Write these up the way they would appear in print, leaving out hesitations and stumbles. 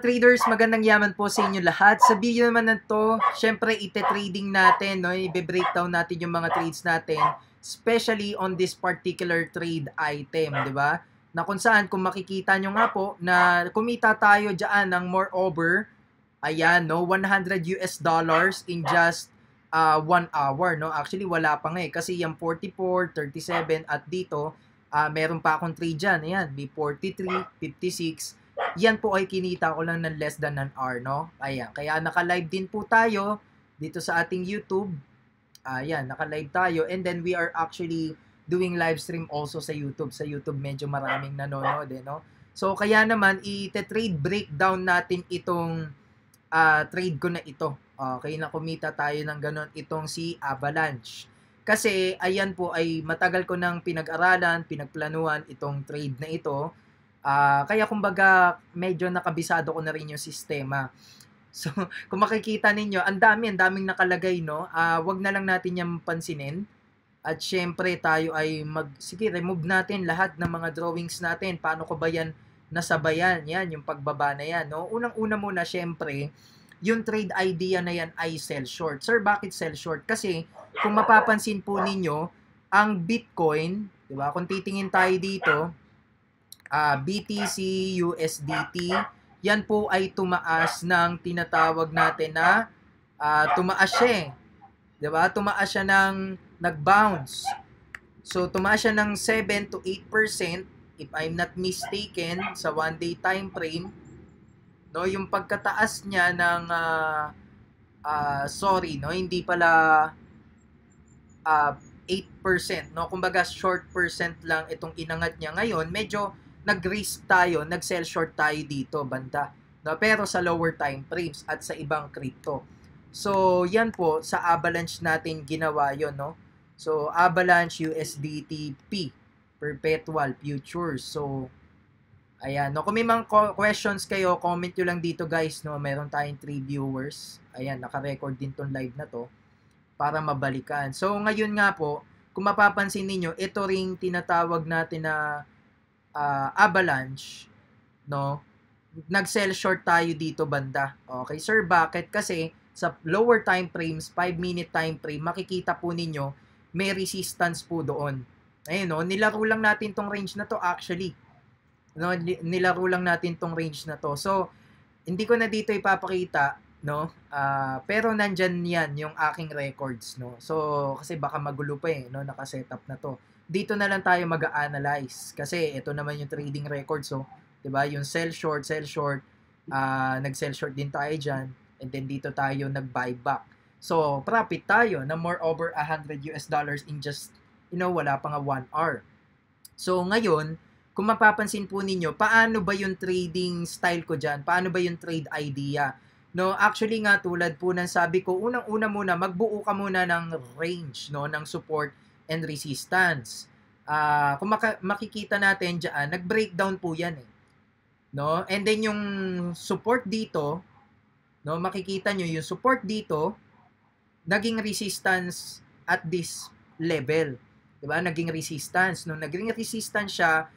traders, magandang yaman po sa inyo lahat. Sa video naman na to, syempre ite-trading natin, no? I-breakdown natin yung mga trades natin, especially on this particular trade item, di ba? Na kung saan, kung makikita nyo nga po, na kumita tayo dyan ng moreover, ayan, no? $100 in just 1 hour, no? Actually, wala pa nga eh, kasi yung 44, 37, at dito, meron pa akong trade dyan. Ayan, may 43, 56, yan po ay kinita ko lang ng less than an hour, no? Ayan, kaya naka-live din po tayo dito sa ating YouTube. Ayan, naka-live tayo. And then we are actually doing live stream also sa YouTube. Sa YouTube medyo maraming nanonood, no? So, kaya naman, i-trade breakdown natin itong trade ko na ito. Okay, na kumita tayo ng ganon, itong si Avalanche. Kasi, ayan po ay matagal ko nang pinag-aralan, pinagplanuhan itong trade na ito. Kaya kumbaga medyo nakabisado ko na rin yung sistema. So, kung makikita ninyo, ang daming nakalagay, no? Wag na lang natin yung pansinin. At syempre tayo ay sige, remove natin lahat ng mga drawings natin. Paano ko ba yan nasabayan? Yan, yung pagbaba na yan, no? Unang-una muna, syempre, yung trade idea na yan ay sell short. Sir, bakit sell short? Kasi, kung mapapansin po ninyo, ang Bitcoin, di ba? Kung titingin tayo dito, BTC, USDT, yan po ay tumaas ng tinatawag natin na tumaas siya eh. Diba? Tumaas siya ng nag-bounce. So, tumaas siya ng 7 to 8% if I'm not mistaken sa 1-day time frame. No, yung pagkataas niya ng hindi pala 8%, no? Kumbaga short percent lang itong inangat niya ngayon. Medyo nag-risk tayo, nag-sell short tayo dito, banda. No? Pero sa lower time frames at sa ibang crypto. So, yan po, sa Avalanche natin ginawa yon, no? So, Avalanche USDT-P, Perpetual Futures. So, ayan, no? Kung may mga questions kayo, comment nyo lang dito, guys, no? Meron tayong 3 viewers. Ayan, naka-record din tong live na to para mabalikan. So, ngayon nga po, kung mapapansin niyo, ito ring tinatawag natin na Avalanche, no? Nag-sell short tayo dito, banda. Okay, sir, bakit? Kasi sa lower time frames, 5-minute time frame, makikita po ninyo, may resistance po doon. Ayun, no? Nilaro lang natin tong range na to actually. No? Nilaro lang natin tong range na to. So, hindi ko na dito ipapakita, no? Pero nandyan yan yung aking records, no? So, kasi baka magulo pa eh, no? Naka-setup na to. Dito na lang tayo mag-analyze kasi ito naman yung trading record. So, 'di ba? Yung sell short, nag-sell short din tayo diyan, and then dito tayo nag-buy back. So, profit tayo na more over $100 in just, wala pa nga 1 hour. So, ngayon, kung mapapansin po ninyo, paano ba yung trading style ko diyan? Paano ba yung trade idea? No, actually nga tulad po ng sabi ko, unang-una muna magbuo ka muna ng range, no, ng support and resistance. Kung makikita natin diyan, nag-breakdown po 'yan eh. No? And then yung support dito, no, makikita nyo yung support dito naging resistance at this level. 'Di ba? Naging resistance. No, naging resistance siya,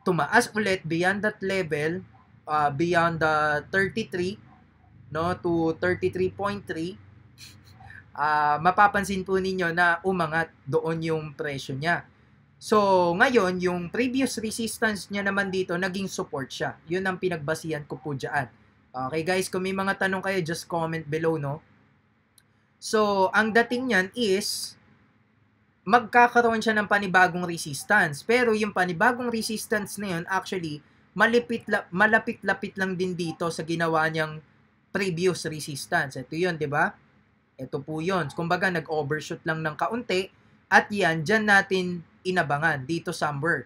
tumaas ulit beyond that level, beyond the 33, no, to 33.3. Mapapansin po ninyo na umangat doon yung presyo niya. So, ngayon, yung previous resistance niya naman dito, naging support siya. Yun ang pinagbasihan ko po dyan. Okay guys, kung may mga tanong kayo, just comment below, no? So, ang dating niyan is, magkakaroon siya ng panibagong resistance. Pero yung panibagong resistance na yun, actually, malapit-lapit lang din dito sa ginawa niyang previous resistance. Ito yun, di ba? Ito po yun. Kumbaga, nag-overshoot lang ng kaunti at yan, dyan natin inabangan dito somewhere.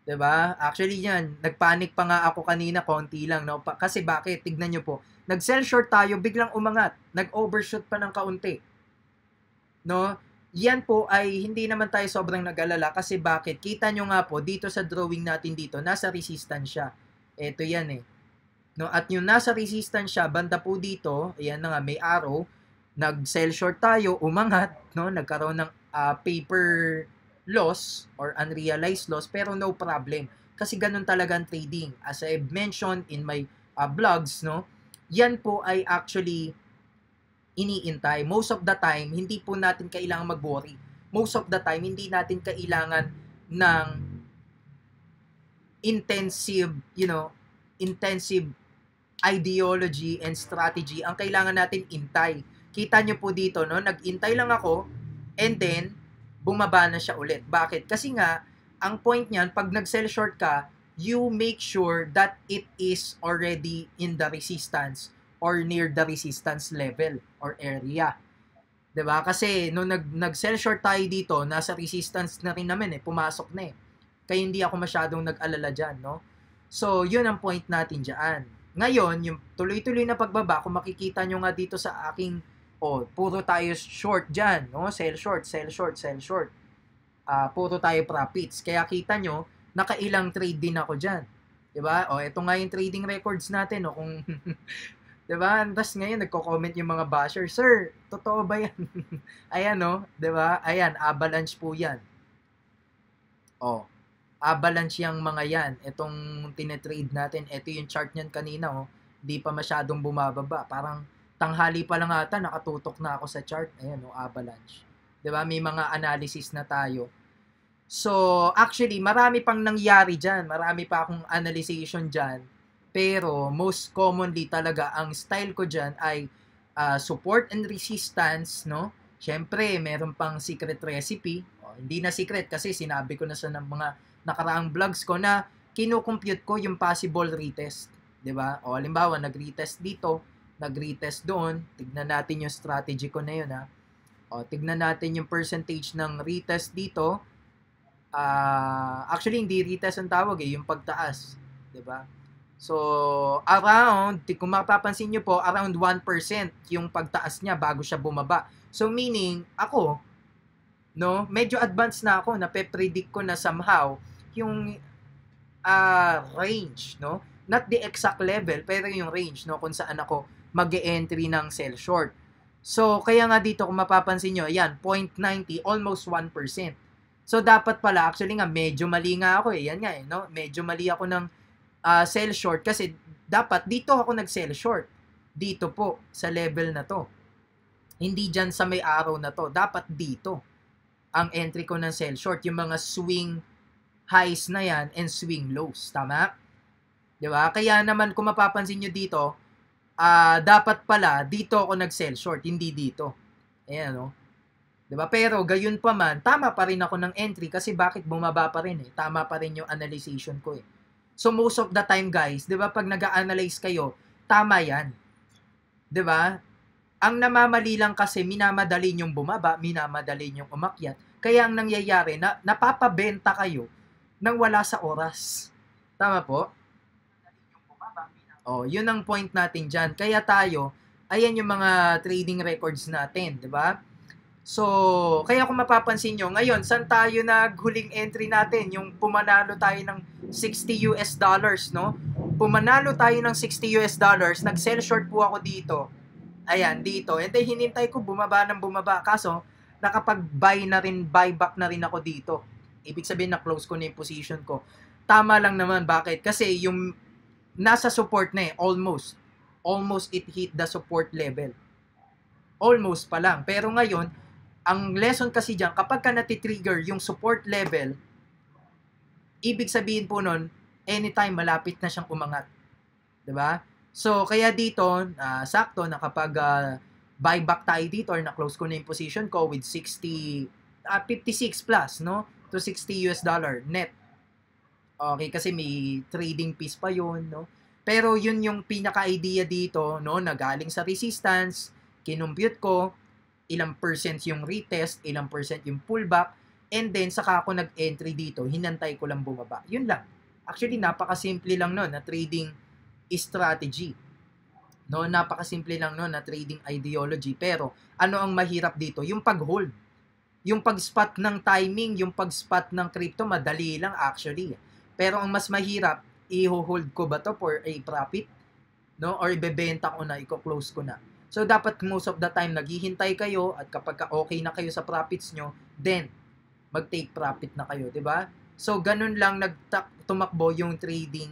'Di ba? Actually yan, nagpanic pa nga ako kanina, konti lang, no? Kasi bakit? Tignan nyo po. Nag-sell short tayo, biglang umangat. Nag-overshoot pa ng kaunti. No? Yan po ay hindi naman tayo sobrang nag-alala kasi bakit? Kita nyo nga po, dito sa drawing natin dito, nasa resistance siya. Ito yan eh. No? At yung nasa resistance siya, banda po dito, ayan na nga, may arrow, nag-sell short tayo, umangat, no? Nagkaroon ng paper loss or unrealized loss, pero no problem. Kasi ganun talaga ang trading. As I've mentioned in my vlogs, no? Yan po ay actually iniintay. Most of the time, hindi po natin kailangan mag-worry. Most of the time, hindi natin kailangan ng intensive, intensive ideology and strategy. Ang kailangan natin intay. Kita nyo po dito, no? Nag-intay lang ako and then bumaba na siya ulit. Bakit? Kasi nga, ang point niyan, pag nag-sell short ka, you make sure that it is already in the resistance or near the resistance level or area. 'Di ba? Kasi nung nag-sell short tayo dito, nasa resistance na rin naman pumasok na Kaya hindi ako masyadong nag-alala diyan, no? So, 'yun ang point natin diyan. Ngayon, yung tuloy-tuloy na pagbaba, kung makikita nyo nga dito sa aking puro tayo short diyan, no? Sell short, sell short, sell short. Puro tayo profits. Kaya kita nyo, nakailang trade din ako diyan. 'Di ba? Ito nga yung trading records natin, no? Kung 'di ba? Tapos ngayon nagko-comment yung mga basher, "Sir, totoo ba 'yan?" Ayan, no? 'Di ba? Ayan, avalanche po 'yan. Avalanche yung mga 'yan. Itong tinetrade natin, ito yung chart niyan kanina, Di pa masyadong bumababa. Parang tanghali pa lang ata nakatutok na ako sa chart. Ayan, avalanche. 'Di ba? May mga analysis na tayo. So, actually, marami pang nangyari diyan. Marami pa akong analyzation diyan. Pero, most commonly talaga, ang style ko dyan ay support and resistance, no? Siyempre, meron pang secret recipe. Hindi na secret kasi sinabi ko na sa mga nakaraang vlogs ko na kinukompute ko yung possible retest. 'Di ba? Halimbawa, nag-retest dito, nag-retest doon. Tignan natin yung strategy ko na yun, ha? Tignan natin yung percentage ng retest dito. Actually, hindi retest ang tawag yung pagtaas. 'Di ba? So, around, kung mapapansin nyo po, around 1% yung pagtaas niya bago siya bumaba. So, meaning, ako, no, medyo advanced na ako, nape-predict ko na somehow yung range, no? Not the exact level, pero yung range, no, kung saan ako mag-e-entry ng sell short. So, kaya nga dito, kung mapapansin nyo, ayan, 0.90, almost 1%. So, dapat pala, actually nga, medyo mali nga ako yan nga no? Medyo mali ako ng sell short kasi dapat dito ako nag-sell short. Dito po, sa level na to. Hindi dyan sa may arrow na to. Dapat dito ang entry ko ng sell short. Yung mga swing highs na yan and swing lows. Tama? Diba? Kaya naman kung mapapansin nyo dito, dapat pala dito ako nag-sell short, hindi dito. Ayan, no? Diba? Pero gayon pa man, tama pa rin ako ng entry kasi bakit bumaba pa rin Tama pa rin yung analyzation ko So, most of the time, guys, di ba, pag nag-a-analyze kayo, tama yan. Di ba? Ang namamali lang kasi, minamadali yung bumaba, minamadali yung umakyat. Kaya ang nangyayari, napapabenta kayo nang wala sa oras. Tama po? Yun ang point natin dyan. Kaya tayo, ayan yung mga trading records natin, di ba? So, kaya kung mapapansin nyo, ngayon, saan tayo naghuling entry natin? Yung pumanalo tayo ng $60, no? Pumanalo tayo ng $60, nag-sell short po ako dito. Ayan, dito. And then, hinintay ko bumaba ng bumaba. Kaso, nakapag-buy na rin, buyback na rin ako dito. Ibig sabihin, na-close ko na yung position ko. Tama lang naman. Bakit? Kasi yung nasa support na almost. Almost it hit the support level. Almost pa lang. Pero ngayon, ang lesson kasi dyan, kapag ka natitrigger yung support level, ibig sabihin po nun, anytime malapit na siyang umangat. Diba? So, kaya dito, sakto, nakapag buyback tayo dito or na-close ko na yung position ko with 56 plus, no? To $60 net. Okay, kasi may trading piece pa yun, no? Pero yun yung pinaka-idea dito, no? Nagaling sa resistance, kinumpute ko, ilang percent yung retest, ilang percent yung pullback, and then saka ako nag-entry dito, hinantay ko lang bumaba. Yun lang. Actually, napakasimple lang no, na trading strategy. No, napakasimple lang no, na trading ideology. Pero, ano ang mahirap dito? Yung pag-hold. Yung pag-spot ng timing, yung pag-spot ng crypto, madali lang actually. Pero ang mas mahirap, i-hold ko ba to for a profit? No? Or ibebenta ko na, i-close ko na. So, dapat most of the time, naghihintay kayo at kapag okay na kayo sa profits nyo, then, mag-take profit na kayo, di ba? So, ganun lang tumakbo yung trading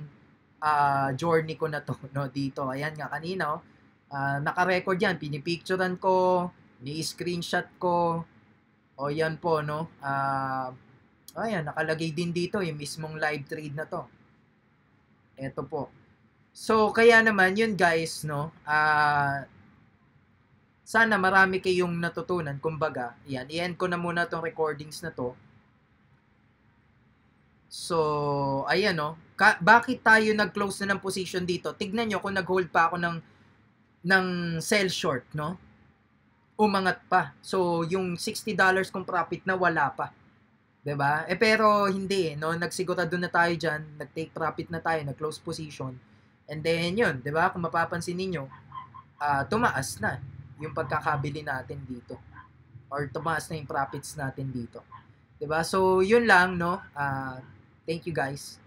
journey ko na to, no, dito. Ayan nga kanina, naka-record yan, pinipicturean ko, ni-screenshot ko, o yan po, no. Ayan, nakalagay din dito yung mismong live trade na to. Ito po. So, kaya naman yun guys, no, sana marami kayong natutunan. Kumbaga, yan, i-end ko na muna tong recordings na to. So, ayan, no, bakit tayo nag-close na ng position dito? Tignan nyo kung nag-hold pa ako ng sell short, no? Umangat pa. So, yung $60 kong profit na wala pa. 'Di ba? Pero hindi, no? Nagsigurado na tayo diyan, nag-take profit na tayo, nag-close position. And then yun, 'di ba? Kung mapapansin niyo, tumaas na yung pagkakabili natin dito. Or tumaas na yung profits natin dito. 'Di ba? So, yun lang, no? Thank you guys.